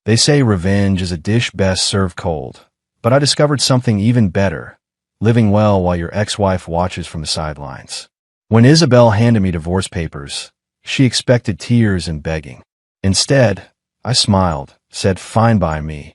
They say revenge is a dish best served cold, but I discovered something even better: living well while your ex-wife watches from the sidelines. When Isabel handed me divorce papers, she expected tears and begging. Instead, I smiled, said fine by me,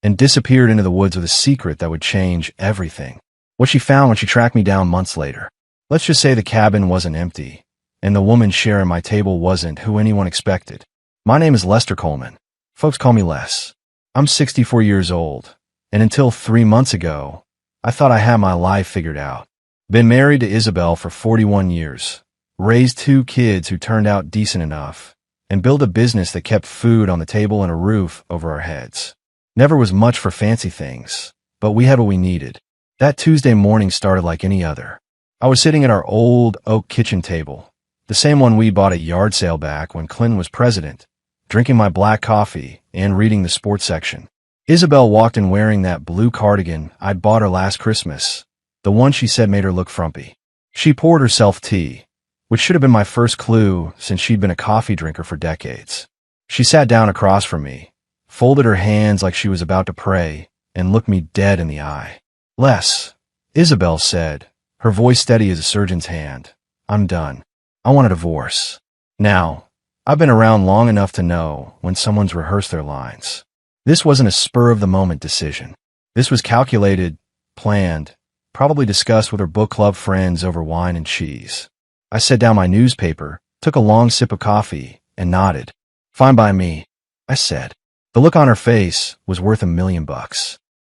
and disappeared into the woods with a secret that would change everything. What she found when she tracked me down months later. Let's just say the cabin wasn't empty, and the woman sharing my table wasn't who anyone expected. My name is Lester Coleman. Folks call me Les. I'm 64 years old, and until 3 months ago, I thought I had my life figured out. Been married to Isabel for 41 years, raised 2 kids who turned out decent enough, and built a business that kept food on the table and a roof over our heads. Never was much for fancy things, but we had what we needed. That Tuesday morning started like any other. I was sitting at our old oak kitchen table, the same one we bought at yard sale back when Clinton was president, drinking my black coffee and reading the sports section. Isabel walked in wearing that blue cardigan I'd bought her last Christmas, the one she said made her look frumpy. She poured herself tea, which should have been my first clue since she'd been a coffee drinker for decades. She sat down across from me, folded her hands like she was about to pray, and looked me dead in the eye. Les, Isabel said, her voice steady as a surgeon's hand, I'm done. I want a divorce. Now, I've been around long enough to know when someone's rehearsed their lines. This wasn't a spur-of-the-moment decision. This was calculated, planned, probably discussed with her book club friends over wine and cheese. I set down my newspaper, took a long sip of coffee, and nodded. Fine by me, I said. The look on her face was worth $1 million.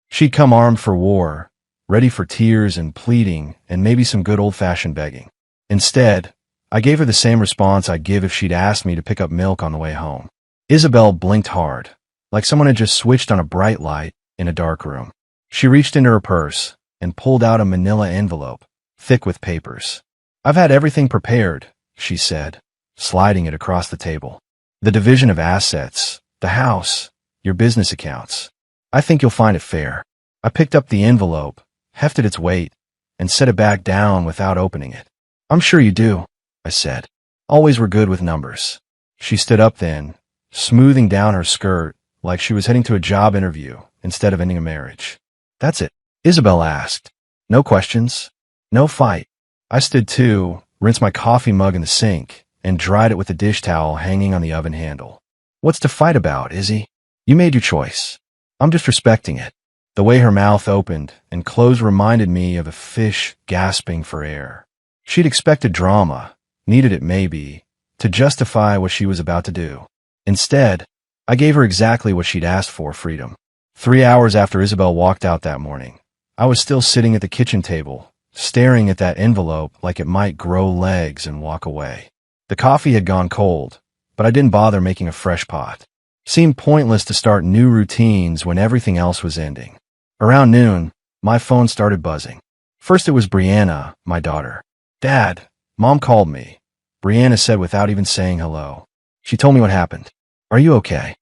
She'd come armed for war, ready for tears and pleading and maybe some good old-fashioned begging. Instead, I gave her the same response I'd give if she'd asked me to pick up milk on the way home. Isabel blinked hard, like someone had just switched on a bright light in a dark room. She reached into her purse and pulled out a manila envelope, thick with papers. I've had everything prepared, she said, sliding it across the table. The division of assets, the house, your business accounts. I think you'll find it fair. I picked up the envelope, hefted its weight, and set it back down without opening it. I'm sure you do, I said. Always were good with numbers. She stood up then, smoothing down her skirt like she was heading to a job interview instead of ending a marriage. That's it, Isabel asked. No questions, no fight. I stood too, rinsed my coffee mug in the sink, and dried it with the dish towel hanging on the oven handle. What's to fight about, Izzy? You made your choice. I'm just respecting it. The way her mouth opened and closed reminded me of a fish gasping for air. She'd expected drama, needed it maybe, to justify what she was about to do. Instead, I gave her exactly what she'd asked for: freedom. 3 hours after Isabel walked out that morning, I was still sitting at the kitchen table, staring at that envelope like it might grow legs and walk away. The coffee had gone cold, but I didn't bother making a fresh pot. Seemed pointless to start new routines when everything else was ending. Around noon, my phone started buzzing. First it was Brianna, my daughter. Dad, Mom called me, Brianna said without even saying hello. She told me what happened. Are you okay?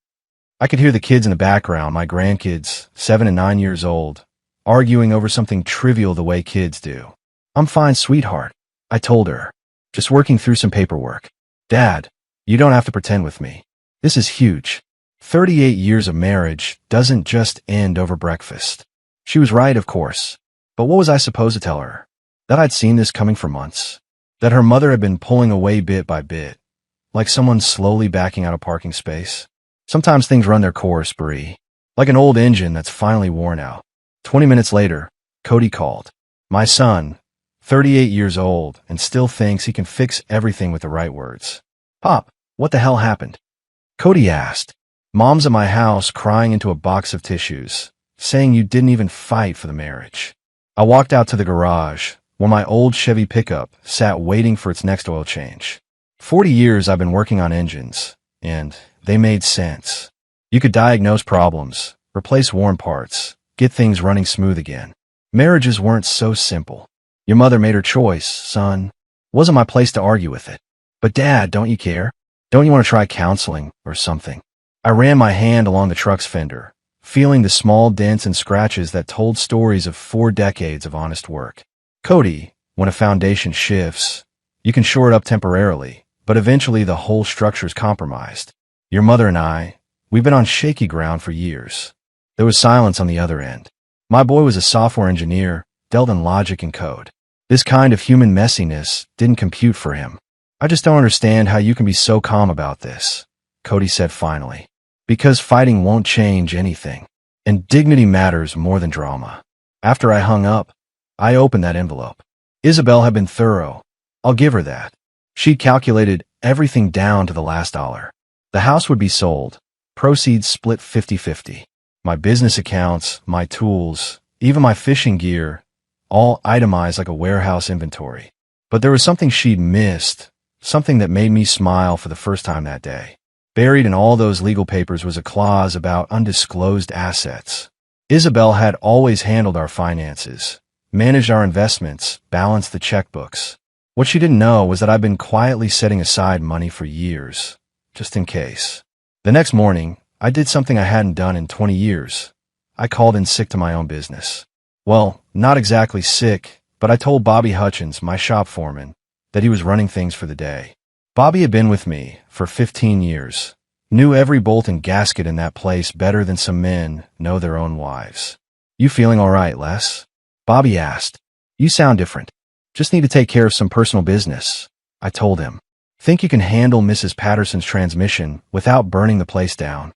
I could hear the kids in the background, my grandkids, 7 and 9 years old, arguing over something trivial the way kids do. I'm fine, sweetheart, I told her. Just working through some paperwork. Dad, you don't have to pretend with me. This is huge. 38 years of marriage doesn't just end over breakfast. She was right, of course. But what was I supposed to tell her? That I'd seen this coming for months? That her mother had been pulling away bit by bit, like someone slowly backing out of parking space? Sometimes things run their course, Brie. Like an old engine that's finally worn out. 20 minutes later, Cody called. My son, 38 years old, and still thinks he can fix everything with the right words. Pop, what the hell happened? Cody asked. Mom's at my house crying into a box of tissues, saying you didn't even fight for the marriage. I walked out to the garage, where my old Chevy pickup sat waiting for its next oil change. 40 years I've been working on engines, and they made sense. You could diagnose problems, replace worn parts, get things running smooth again. Marriages weren't so simple. Your mother made her choice, son. Wasn't my place to argue with it. But Dad, don't you care? Don't you want to try counseling or something? I ran my hand along the truck's fender, feeling the small dents and scratches that told stories of 4 decades of honest work. Cody, when a foundation shifts, you can shore it up temporarily, but eventually the whole structure's compromised. Your mother and I, We've been on shaky ground for years. There was silence on the other end. My boy was a software engineer, dealt in logic and code. This kind of human messiness didn't compute for him. I just don't understand how you can be so calm about this, Cody said finally. Because fighting won't change anything. And dignity matters more than drama. After I hung up, I opened that envelope. Isabel had been thorough. I'll give her that. She'd calculated everything down to the last dollar. The house would be sold. Proceeds split 50-50. My business accounts, my tools, even my fishing gear, all itemized like a warehouse inventory. But there was something she'd missed, something that made me smile for the first time that day. Buried in all those legal papers was a clause about undisclosed assets. Isabel had always handled our finances, managed our investments, balanced the checkbooks. What she didn't know was that I'd been quietly setting aside money for years, just in case. The next morning, I did something I hadn't done in 20 years. I called in sick to my own business. Well, not exactly sick, but I told Bobby Hutchins, my shop foreman, that he was running things for the day. Bobby had been with me for 15 years, knew every bolt and gasket in that place better than some men know their own wives. You feeling all right, Les? Bobby asked. You sound different. Just need to take care of some personal business, I told him. Think you can handle Mrs. Patterson's transmission without burning the place down?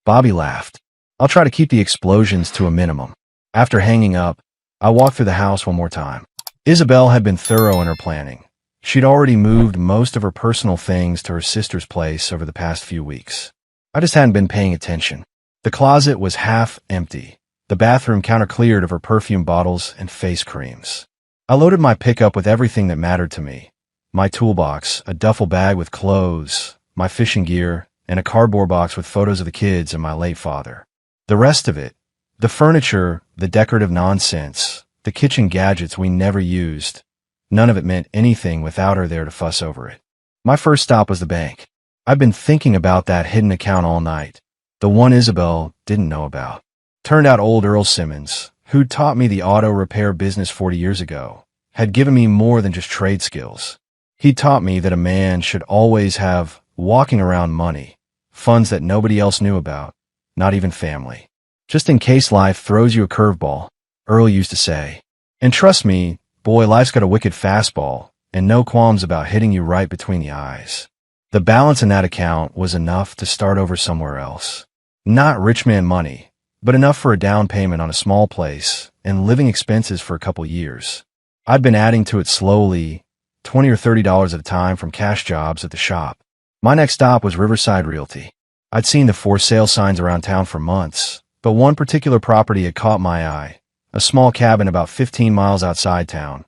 Bobby laughed. I'll try to keep the explosions to a minimum. After hanging up, I walked through the house one more time. Isabel had been thorough in her planning. She'd already moved most of her personal things to her sister's place over the past few weeks. I just hadn't been paying attention. The closet was half empty. The bathroom counter-cleared of her perfume bottles and face creams. I loaded my pickup with everything that mattered to me. My toolbox, a duffel bag with clothes, my fishing gear, and a cardboard box with photos of the kids and my late father. The rest of it, the furniture, the decorative nonsense, the kitchen gadgets we never used, none of it meant anything without her there to fuss over it. My first stop was the bank. I'd been thinking about that hidden account all night, the one Isabel didn't know about. Turned out old Earl Simmons, who'd taught me the auto repair business 40 years ago, had given me more than just trade skills. He taught me that a man should always have walking around money, funds that nobody else knew about, not even family. Just in case life throws you a curveball, Earl used to say. And trust me, boy, life's got a wicked fastball, and no qualms about hitting you right between the eyes. The balance in that account was enough to start over somewhere else. Not rich man money, but enough for a down payment on a small place and living expenses for a couple years. I'd been adding to it slowly, $20 or $30 at a time from cash jobs at the shop. My next stop was Riverside Realty. I'd seen the for sale signs around town for months, but one particular property had caught my eye, a small cabin about 15 miles outside town,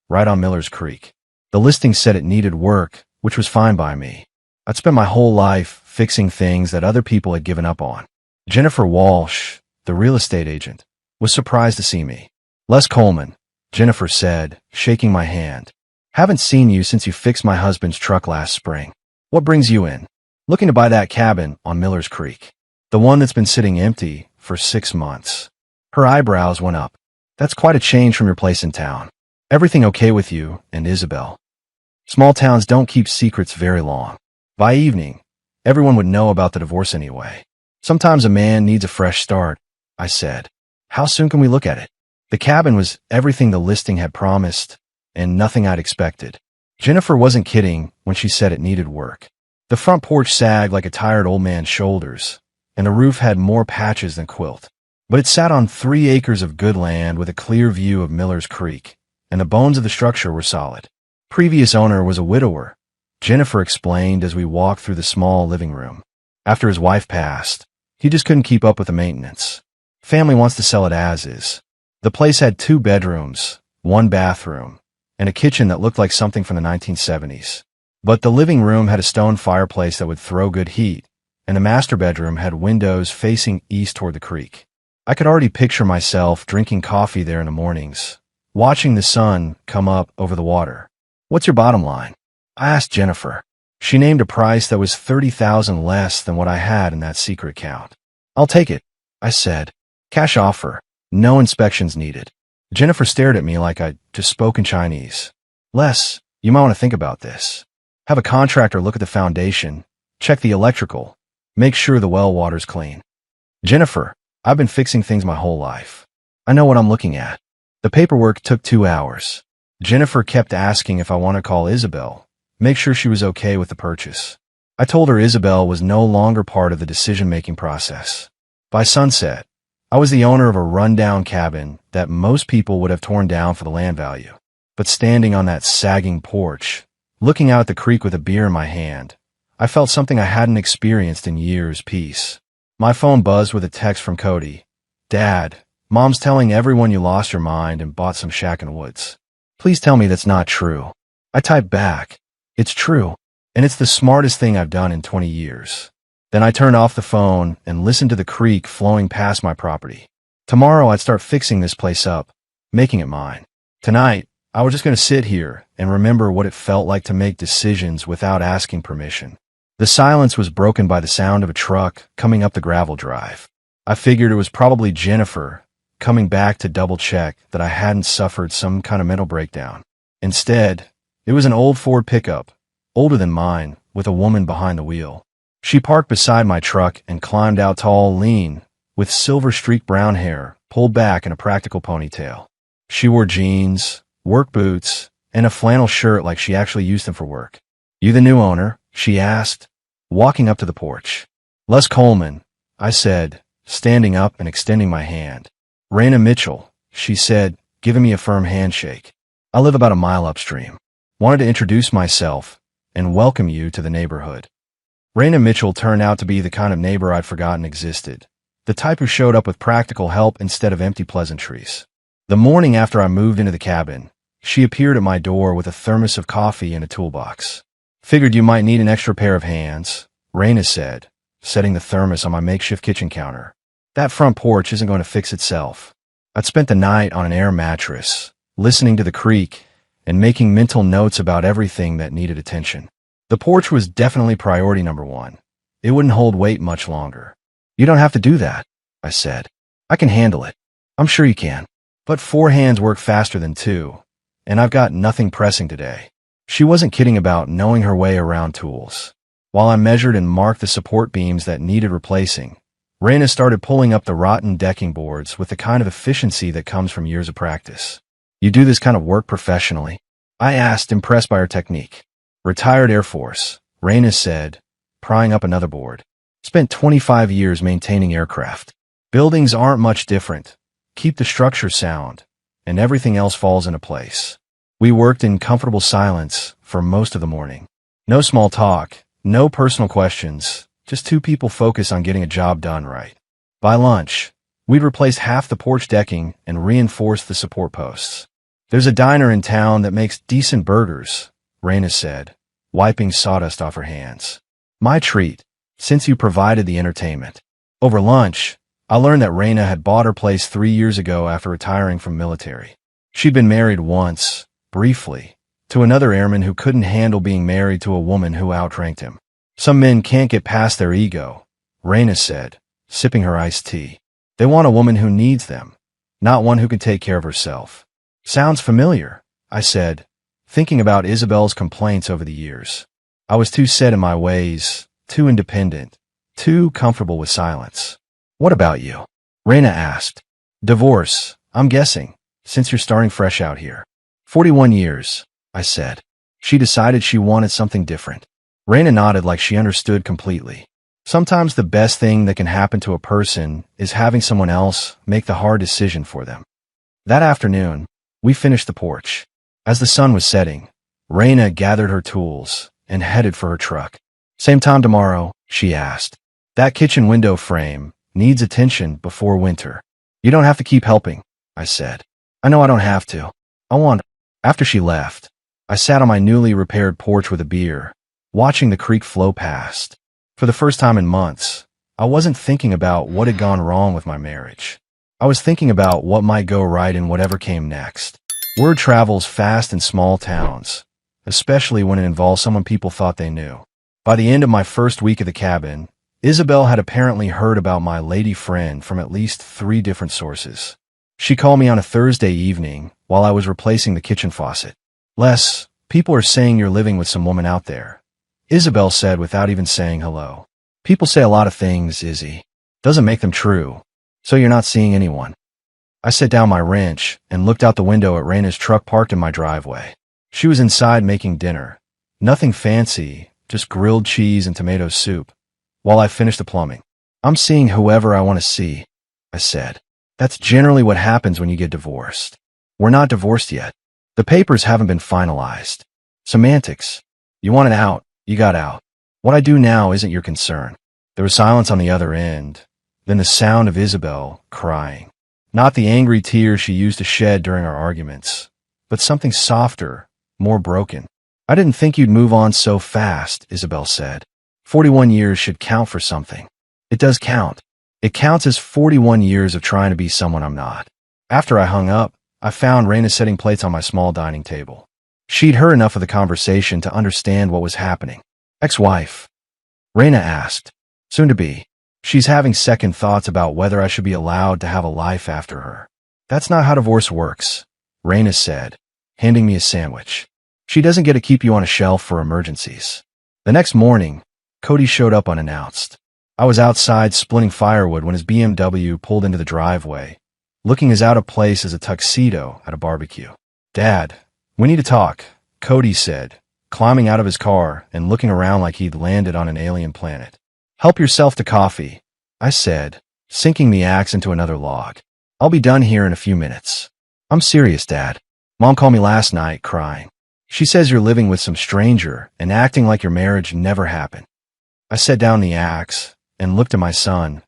right on Miller's Creek. The listing said it needed work, which was fine by me. I'd spent my whole life fixing things that other people had given up on. Jennifer Walsh, the real estate agent, was surprised to see me. Les Coleman, Jennifer said, shaking my hand. Haven't seen you since you fixed my husband's truck last spring. What brings you in? Looking to buy that cabin on Miller's Creek. The one that's been sitting empty for 6 months. Her eyebrows went up. That's quite a change from your place in town. Everything okay with you and Isabel? Small towns don't keep secrets very long. By evening, everyone would know about the divorce anyway. Sometimes a man needs a fresh start, I said. How soon can we look at it? The cabin was everything the listing had promised, and nothing I'd expected. Jennifer wasn't kidding when she said it needed work. The front porch sagged like a tired old man's shoulders, and the roof had more patches than quilt. But it sat on 3 acres of good land with a clear view of Miller's Creek, and the bones of the structure were solid. Previous owner was a widower, Jennifer explained as we walked through the small living room. After his wife passed, he just couldn't keep up with the maintenance. Family wants to sell it as is. The place had 2 bedrooms, 1 bathroom, and a kitchen that looked like something from the 1970s. But the living room had a stone fireplace that would throw good heat, and the master bedroom had windows facing east toward the creek. I could already picture myself drinking coffee there in the mornings, watching the sun come up over the water. What's your bottom line? I asked Jennifer. She named a price that was $30,000 less than what I had in that secret account. I'll take it, I said. Cash offer. No inspections needed. Jennifer stared at me like I'd just spoken Chinese. Les, you might want to think about this. Have a contractor look at the foundation, check the electrical, Make sure the well water's clean. Jennifer, I've been fixing things my whole life. I know what I'm looking at. The paperwork took 2 hours. Jennifer kept asking if I want to call Isabel, make sure she was okay with the purchase. I told her Isabel was no longer part of the decision-making process. By sunset, I was the owner of a rundown cabin that most people would have torn down for the land value. But standing on that sagging porch, looking out at the creek with a beer in my hand, I felt something I hadn't experienced in years. Peace. My phone buzzed with a text from Cody. Dad, Mom's telling everyone you lost your mind and bought some shack in the woods. Please tell me that's not true. I typed back. It's true, and it's the smartest thing I've done in 20 years. Then I turned off the phone and listened to the creek flowing past my property. Tomorrow I'd start fixing this place up, making it mine. Tonight, I was just going to sit here and remember what it felt like to make decisions without asking permission. The silence was broken by the sound of a truck coming up the gravel drive. I figured it was probably Jennifer coming back to double-check that I hadn't suffered some kind of mental breakdown. Instead, it was an old Ford pickup, older than mine, with a woman behind the wheel. She parked beside my truck and climbed out tall, lean, with silver-streaked brown hair pulled back in a practical ponytail. She wore jeans, work boots, and a flannel shirt like she actually used them for work. You the new owner? She asked, walking up to the porch. Les Coleman, I said, standing up and extending my hand. Raina Mitchell, she said, giving me a firm handshake. I live about a mile upstream. Wanted to introduce myself and welcome you to the neighborhood. Raina Mitchell turned out to be the kind of neighbor I'd forgotten existed, the type who showed up with practical help instead of empty pleasantries. The morning after I moved into the cabin, she appeared at my door with a thermos of coffee and a toolbox. Figured you might need an extra pair of hands, Raina said, setting the thermos on my makeshift kitchen counter. That front porch isn't going to fix itself. I'd spent the night on an air mattress, listening to the creek and making mental notes about everything that needed attention. The porch was definitely priority number 1. It wouldn't hold weight much longer. You don't have to do that, I said. I can handle it. I'm sure you can. But 4 hands work faster than 2, and I've got nothing pressing today. She wasn't kidding about knowing her way around tools. While I measured and marked the support beams that needed replacing, Raina started pulling up the rotten decking boards with the kind of efficiency that comes from years of practice. You do this kind of work professionally? I asked, impressed by her technique. Retired Air Force, Raina said, prying up another board. Spent 25 years maintaining aircraft. Buildings aren't much different. Keep the structure sound, and everything else falls into place. We worked in comfortable silence for most of the morning. No small talk, no personal questions, just 2 people focused on getting a job done right. By lunch, we'd replaced half the porch decking and reinforced the support posts. There's a diner in town that makes decent burgers, Raina said, wiping sawdust off her hands. My treat, since you provided the entertainment. Over lunch, I learned that Raina had bought her place 3 years ago after retiring from military. She'd been married once, briefly, to another airman who couldn't handle being married to a woman who outranked him. Some men can't get past their ego, Raina said, sipping her iced tea. They want a woman who needs them, not one who can take care of herself. Sounds familiar, I said, thinking about Isabel's complaints over the years. I was too set in my ways, too independent, too comfortable with silence. What about you? Raina asked. Divorce, I'm guessing, since you're starting fresh out here. 41 years, I said. She decided she wanted something different. Raina nodded like she understood completely. Sometimes the best thing that can happen to a person is having someone else make the hard decision for them. That afternoon, we finished the porch. As the sun was setting, Raina gathered her tools and headed for her truck. Same time tomorrow, she asked. That kitchen window frame needs attention before winter. You don't have to keep helping, I said. I know I don't have to. I want. After she left, I sat on my newly repaired porch with a beer, watching the creek flow past. For the first time in months, I wasn't thinking about what had gone wrong with my marriage. I was thinking about what might go right in whatever came next. Word travels fast in small towns, especially when it involves someone people thought they knew. By the end of my first week of the cabin, Isabel had apparently heard about my lady friend from at least 3 different sources. She called me on a Thursday evening while I was replacing the kitchen faucet. Les, people are saying you're living with some woman out there, Isabel said without even saying hello. People say a lot of things, Izzy. Doesn't make them true. So you're not seeing anyone. I set down my wrench and looked out the window at Raina's truck parked in my driveway. She was inside making dinner. Nothing fancy, just grilled cheese and tomato soup, while I finished the plumbing. I'm seeing whoever I want to see, I said. That's generally what happens when you get divorced. We're not divorced yet. The papers haven't been finalized. Semantics. You wanted out, you got out. What I do now isn't your concern. There was silence on the other end, then the sound of Isabel crying. Not the angry tears she used to shed during our arguments, but something softer, more broken. I didn't think you'd move on so fast, Isabel said. 41 years should count for something. It does count. It counts as 41 years of trying to be someone I'm not. After I hung up, I found Raina setting plates on my small dining table. She'd heard enough of the conversation to understand what was happening. Ex-wife? Raina asked. Soon to be. She's having second thoughts about whether I should be allowed to have a life after her. That's not how divorce works, Raina said, handing me a sandwich. She doesn't get to keep you on a shelf for emergencies. The next morning, Cody showed up unannounced. I was outside splitting firewood when his BMW pulled into the driveway, looking as out of place as a tuxedo at a barbecue. Dad, we need to talk, Cody said, climbing out of his car and looking around like he'd landed on an alien planet. Help yourself to coffee, I said, sinking the axe into another log. I'll be done here in a few minutes. I'm serious, Dad. Mom called me last night, crying. She says you're living with some stranger and acting like your marriage never happened. I set down the axe and looked at my son,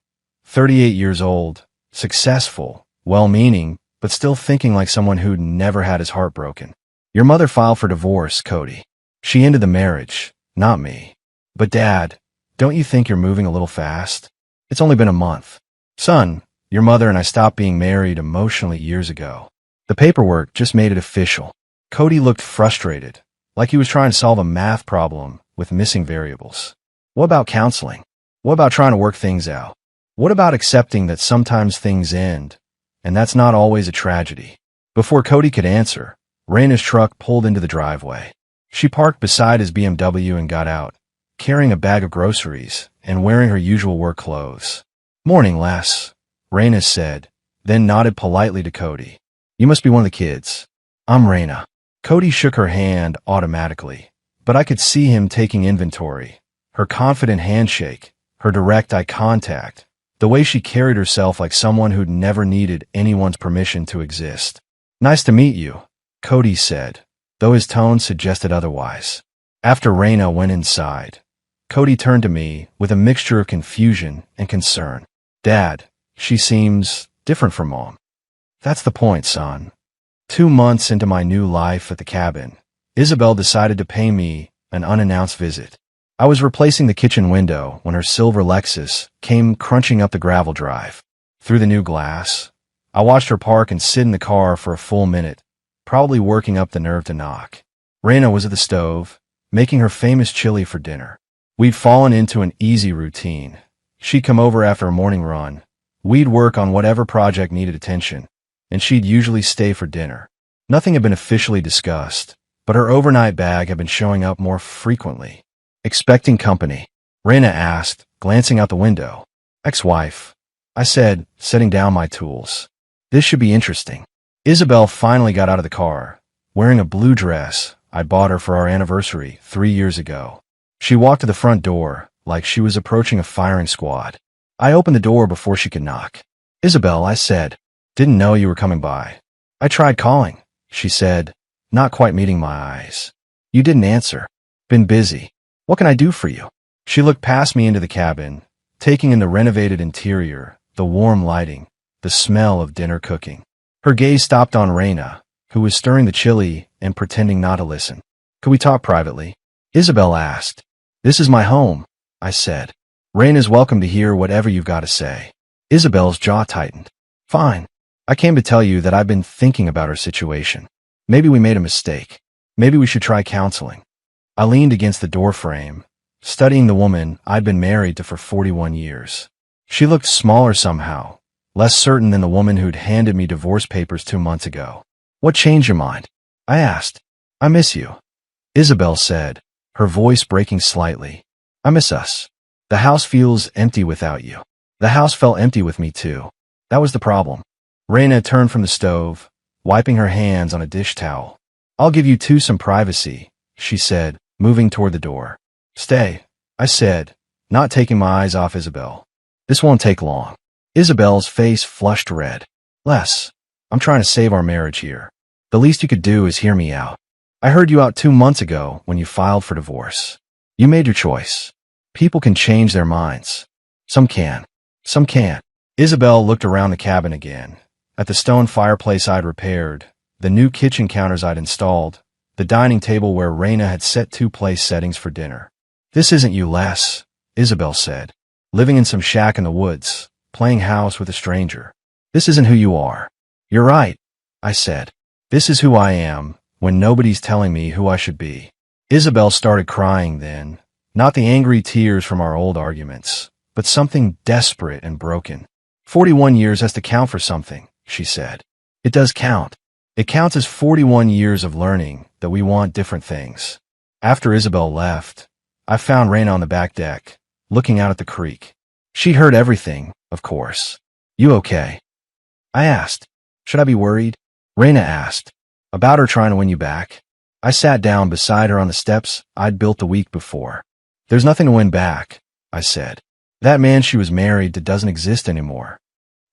38 years old, successful, well-meaning, but still thinking like someone who'd never had his heart broken. Your mother filed for divorce, Cody. She ended the marriage, not me. But Dad, don't you think you're moving a little fast? It's only been a month. Son, your mother and I stopped being married emotionally years ago. The paperwork just made it official. Cody looked frustrated, like he was trying to solve a math problem with missing variables. What about counseling? What about trying to work things out? What about accepting that sometimes things end, and that's not always a tragedy? Before Cody could answer, Raina's truck pulled into the driveway. She parked beside his BMW and got out, carrying a bag of groceries and wearing her usual work clothes. Morning, Les, Raina said, then nodded politely to Cody. You must be one of the kids. I'm Raina. Cody shook her hand automatically, but I could see him taking inventory. Her confident handshake, her direct eye contact, the way she carried herself like someone who'd never needed anyone's permission to exist. Nice to meet you, Cody said, though his tone suggested otherwise. After Raina went inside, Cody turned to me with a mixture of confusion and concern. Dad, she seems different from Mom. That's the point, son. 2 months into my new life at the cabin, Isabel decided to pay me an unannounced visit. I was replacing the kitchen window when her silver Lexus came crunching up the gravel drive. Through the new glass, I watched her park and sit in the car for a full minute, probably working up the nerve to knock. Raina was at the stove, making her famous chili for dinner. We'd fallen into an easy routine. She'd come over after a morning run. We'd work on whatever project needed attention, and she'd usually stay for dinner. Nothing had been officially discussed, but her overnight bag had been showing up more frequently. Expecting company? Raina asked, glancing out the window. Ex-wife, I said, setting down my tools. This should be interesting. Isabel finally got out of the car, wearing a blue dress I bought her for our anniversary 3 years ago. She walked to the front door like she was approaching a firing squad. I opened the door before she could knock. Isabel, I said, didn't know you were coming by. I tried calling, she said, not quite meeting my eyes. You didn't answer. Been busy. What can I do for you? She looked past me into the cabin, taking in the renovated interior, the warm lighting, the smell of dinner cooking. Her gaze stopped on Raina, who was stirring the chili and pretending not to listen. Could we talk privately? Isabel asked. This is my home, I said. Raina's welcome to hear whatever you've got to say. Isabel's jaw tightened. Fine. I came to tell you that I've been thinking about our situation. Maybe we made a mistake. Maybe we should try counseling. I leaned against the doorframe, studying the woman I'd been married to for 41 years. She looked smaller somehow, less certain than the woman who'd handed me divorce papers 2 months ago. What changed your mind? I asked. I miss you, Isabel said, her voice breaking slightly. I miss us. The house feels empty without you. The house felt empty with me too. That was the problem. Raina turned from the stove, wiping her hands on a dish towel. I'll give you two some privacy, she said, moving toward the door. Stay, I said, not taking my eyes off Isabel. This won't take long. Isabel's face flushed red. Les, I'm trying to save our marriage here. The least you could do is hear me out. I heard you out 2 months ago when you filed for divorce. You made your choice. People can change their minds. Some can. Some can't. Isabel looked around the cabin again, at the stone fireplace I'd repaired, the new kitchen counters I'd installed, the dining table where Raina had set 2 place settings for dinner. This isn't you, Les, Isabel said. Living in some shack in the woods, playing house with a stranger. This isn't who you are. You're right, I said. This is who I am, when nobody's telling me who I should be. Isabel started crying then, not the angry tears from our old arguments, but something desperate and broken. 41 years has to count for something, she said. It does count. It counts as 41 years of learning that we want different things. After Isabel left, I found Raina on the back deck, looking out at the creek. She'd heard everything, of course. You okay? I asked. Should I be worried? Raina asked. About her trying to win you back? I sat down beside her on the steps I'd built the week before. There's nothing to win back, I said. That man she was married to doesn't exist anymore.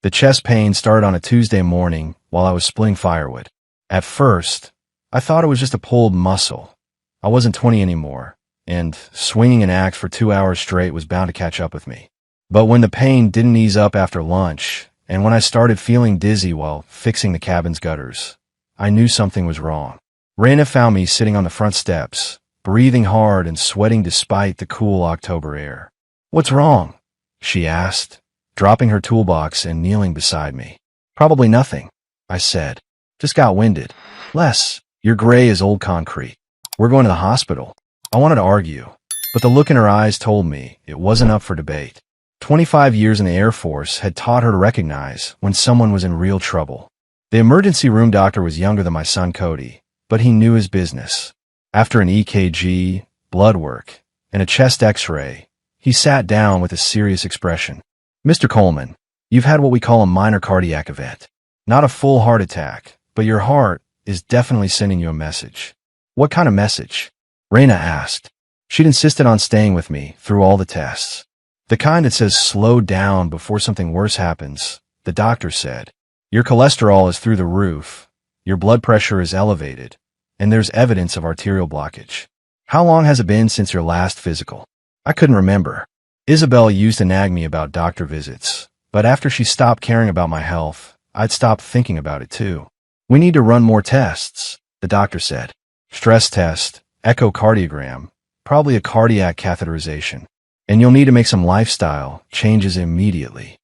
The chest pain started on a Tuesday morning while I was splitting firewood. At first, I thought it was just a pulled muscle. I wasn't 20 anymore, and swinging an axe for 2 hours straight was bound to catch up with me. But when the pain didn't ease up after lunch, and when I started feeling dizzy while fixing the cabin's gutters, I knew something was wrong. Raina found me sitting on the front steps, breathing hard and sweating despite the cool October air. What's wrong? She asked, dropping her toolbox and kneeling beside me. Probably nothing, I said. Just got winded. Les, you're gray as old concrete. We're going to the hospital. I wanted to argue, but the look in her eyes told me it wasn't up for debate. 25 years in the Air Force had taught her to recognize when someone was in real trouble. The emergency room doctor was younger than my son Cody, but he knew his business. After an EKG, blood work, and a chest x-ray, he sat down with a serious expression. Mr. Coleman, you've had what we call a minor cardiac event. Not a full heart attack, but your heart is definitely sending you a message. What kind of message? Raina asked. She'd insisted on staying with me through all the tests. The kind that says slow down before something worse happens, the doctor said. Your cholesterol is through the roof, your blood pressure is elevated, and there's evidence of arterial blockage. How long has it been since your last physical? I couldn't remember. Isabel used to nag me about doctor visits, but after she stopped caring about my health, I'd stopped thinking about it too. We need to run more tests, the doctor said. Stress test, echocardiogram, probably a cardiac catheterization. And you'll need to make some lifestyle changes immediately.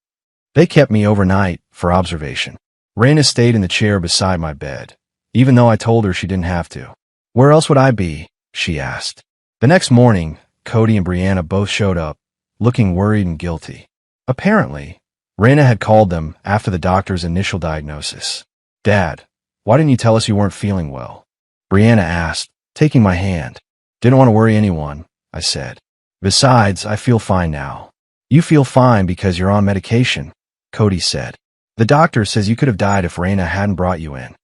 They kept me overnight for observation. Raina stayed in the chair beside my bed, even though I told her she didn't have to. Where else would I be? She asked. The next morning, Cody and Brianna both showed up, looking worried and guilty. Apparently, Raina had called them after the doctor's initial diagnosis. Dad, why didn't you tell us you weren't feeling well? Brianna asked, taking my hand. Didn't want to worry anyone, I said. Besides, I feel fine now. You feel fine because you're on medication, Cody said. The doctor says you could have died if Raina hadn't brought you in.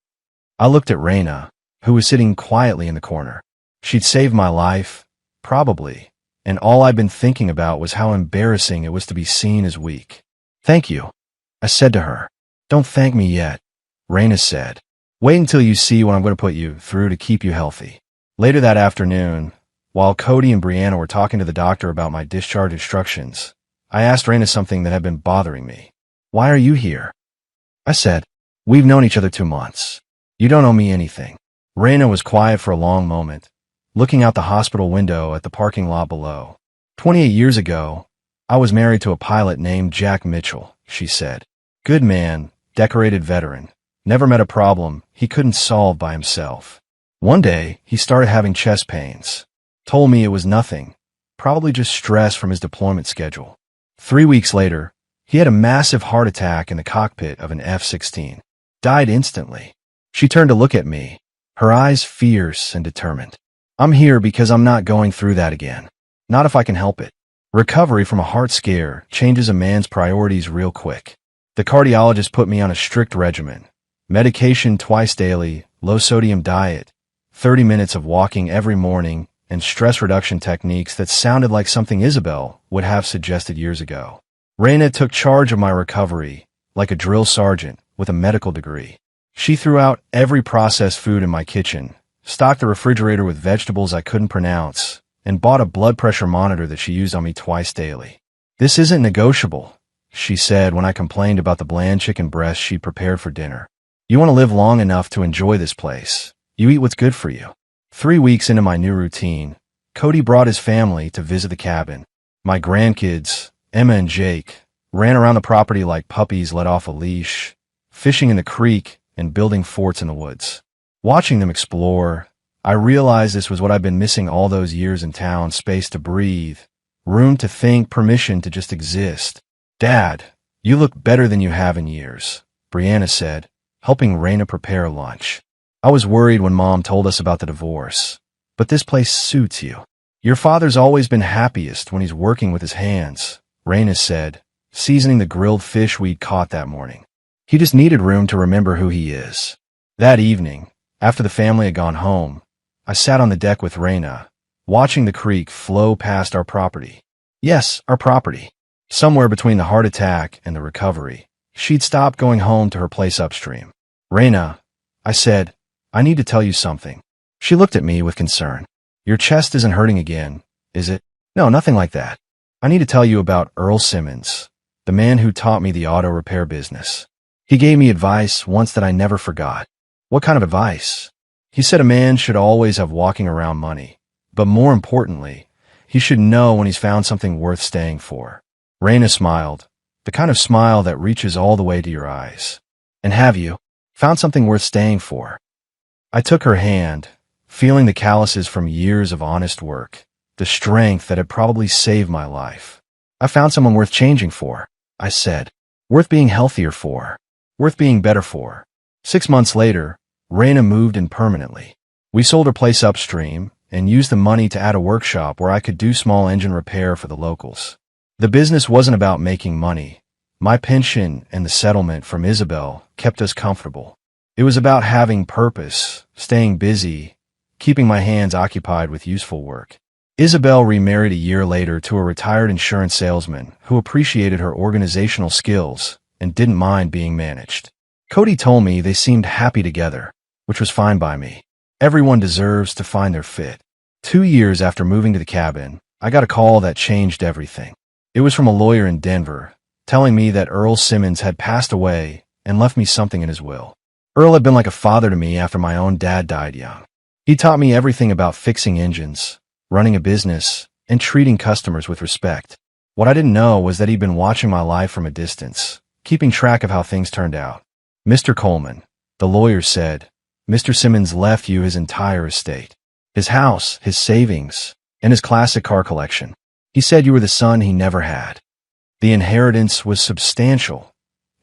I looked at Raina, who was sitting quietly in the corner. She'd saved my life, probably, and all I'd been thinking about was how embarrassing it was to be seen as weak. Thank you, I said to her. Don't thank me yet, Raina said. Wait until you see what I'm going to put you through to keep you healthy. Later that afternoon, while Cody and Brianna were talking to the doctor about my discharge instructions, I asked Raina something that had been bothering me. Why are you here? I said, we've known each other 2 months. You don't owe me anything. Raina was quiet for a long moment, looking out the hospital window at the parking lot below. 28 years ago, I was married to a pilot named Jack Mitchell, she said. Good man, decorated veteran. Never met a problem he couldn't solve by himself. One day, he started having chest pains. Told me it was nothing, probably just stress from his deployment schedule. 3 weeks later, he had a massive heart attack in the cockpit of an F-16. Died instantly. She turned to look at me, her eyes fierce and determined. I'm here because I'm not going through that again. Not if I can help it. Recovery from a heart scare changes a man's priorities real quick. The cardiologist put me on a strict regimen. Medication twice daily, low-sodium diet, 30 minutes of walking every morning, and stress reduction techniques that sounded like something Isabel would have suggested years ago. Raina took charge of my recovery, like a drill sergeant with a medical degree. She threw out every processed food in my kitchen, stocked the refrigerator with vegetables I couldn't pronounce, and bought a blood pressure monitor that she used on me twice daily. "This isn't negotiable," she said when I complained about the bland chicken breast she prepared for dinner. "You want to live long enough to enjoy this place. You eat what's good for you." 3 weeks into my new routine, Cody brought his family to visit the cabin. My grandkids, Emma and Jake, ran around the property like puppies let off a leash, fishing in the creek and building forts in the woods. Watching them explore, I realized this was what I'd been missing all those years in town: space to breathe, room to think, permission to just exist. "Dad, you look better than you have in years," Brianna said, helping Raina prepare lunch. "I was worried when Mom told us about the divorce, but this place suits you. Your father's always been happiest when he's working with his hands," Raina said, seasoning the grilled fish we'd caught that morning. "He just needed room to remember who he is." That evening, after the family had gone home, I sat on the deck with Raina, watching the creek flow past our property. Yes, our property. Somewhere between the heart attack and the recovery, she'd stopped going home to her place upstream. "Raina," I said, "I need to tell you something." She looked at me with concern. "Your chest isn't hurting again, is it?" "No, nothing like that. I need to tell you about Earl Simmons, the man who taught me the auto repair business. He gave me advice once that I never forgot." "What kind of advice?" "He said a man should always have walking around money, but more importantly, he should know when he's found something worth staying for." Raina smiled, the kind of smile that reaches all the way to your eyes. "And have you found something worth staying for?" I took her hand, feeling the calluses from years of honest work, the strength that had probably saved my life. "I found someone worth changing for," I said. "Worth being healthier for. Worth being better for." 6 months later, Raina moved in permanently. We sold her place upstream and used the money to add a workshop where I could do small engine repair for the locals. The business wasn't about making money. My pension and the settlement from Isabel kept us comfortable. It was about having purpose, staying busy, keeping my hands occupied with useful work. Isabel remarried a year later to a retired insurance salesman who appreciated her organizational skills and didn't mind being managed. Cody told me they seemed happy together, which was fine by me. Everyone deserves to find their fit. 2 years after moving to the cabin, I got a call that changed everything. It was from a lawyer in Denver, telling me that Earl Simmons had passed away and left me something in his will. Earl had been like a father to me after my own dad died young. He taught me everything about fixing engines, running a business, and treating customers with respect. What I didn't know was that he'd been watching my life from a distance, keeping track of how things turned out. "Mr. Coleman," the lawyer said, "Mr. Simmons left you his entire estate. His house, his savings, and his classic car collection. He said you were the son he never had. The inheritance was substantial,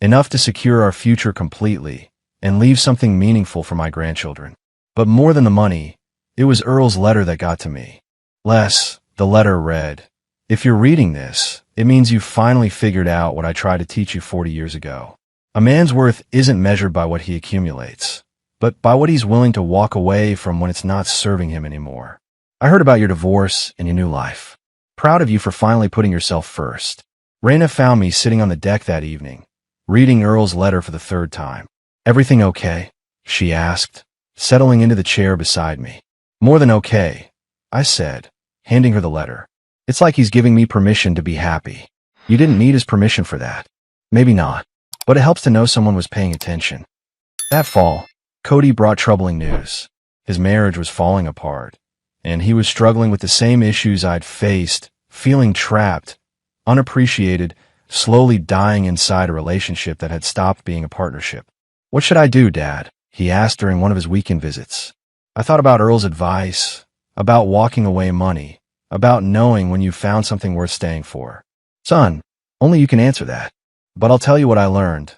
enough to secure our future completely and leave something meaningful for my grandchildren. But more than the money, it was Earl's letter that got to me." Les, the letter read, "If you're reading this, it means you've finally figured out what I tried to teach you 40 years ago. A man's worth isn't measured by what he accumulates, but by what he's willing to walk away from when it's not serving him anymore. I heard about your divorce and your new life. Proud of you for finally putting yourself first." Raina found me sitting on the deck that evening, reading Earl's letter for the 3rd time. "Everything okay?" she asked, settling into the chair beside me. "More than okay," I said, handing her the letter. "It's like he's giving me permission to be happy." "You didn't need his permission for that." "Maybe not, but it helps to know someone was paying attention." That fall, Cody brought troubling news. His marriage was falling apart, and he was struggling with the same issues I'd faced, feeling trapped, unappreciated, slowly dying inside a relationship that had stopped being a partnership. "What should I do, Dad?" he asked during one of his weekend visits. I thought about Earl's advice, about walking away money, about knowing when you've found something worth staying for. "Son, only you can answer that. But I'll tell you what I learned.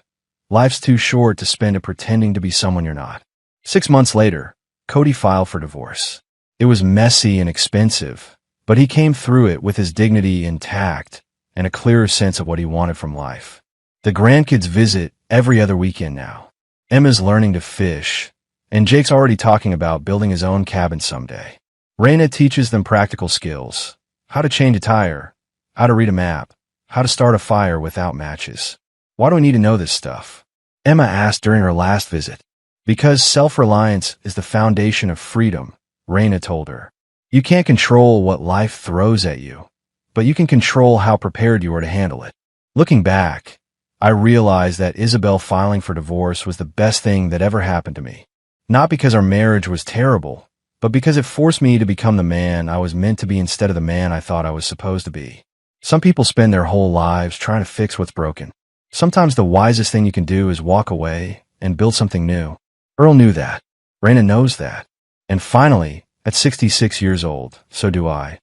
Life's too short to spend it pretending to be someone you're not." 6 months later, Cody filed for divorce. It was messy and expensive, But he came through it with his dignity intact and a clearer sense of what he wanted from life. The grandkids visit every other weekend now. Emma's learning to fish, and Jake's already talking about building his own cabin someday. Raina teaches them practical skills: how to change a tire, how to read a map, how to start a fire without matches. Why do we need to know this stuff? Emma asked during her last visit. Because self-reliance is the foundation of freedom, Raina told her. You can't control what life throws at you, but you can control how prepared you are to handle it. Looking back, I realized that Isabel filing for divorce was the best thing that ever happened to me. Not because our marriage was terrible, but because it forced me to become the man I was meant to be instead of the man I thought I was supposed to be. Some people spend their whole lives trying to fix what's broken. Sometimes the wisest thing you can do is walk away and build something new. Earl knew that. Raina knows that. And finally, at 66 years old, so do I.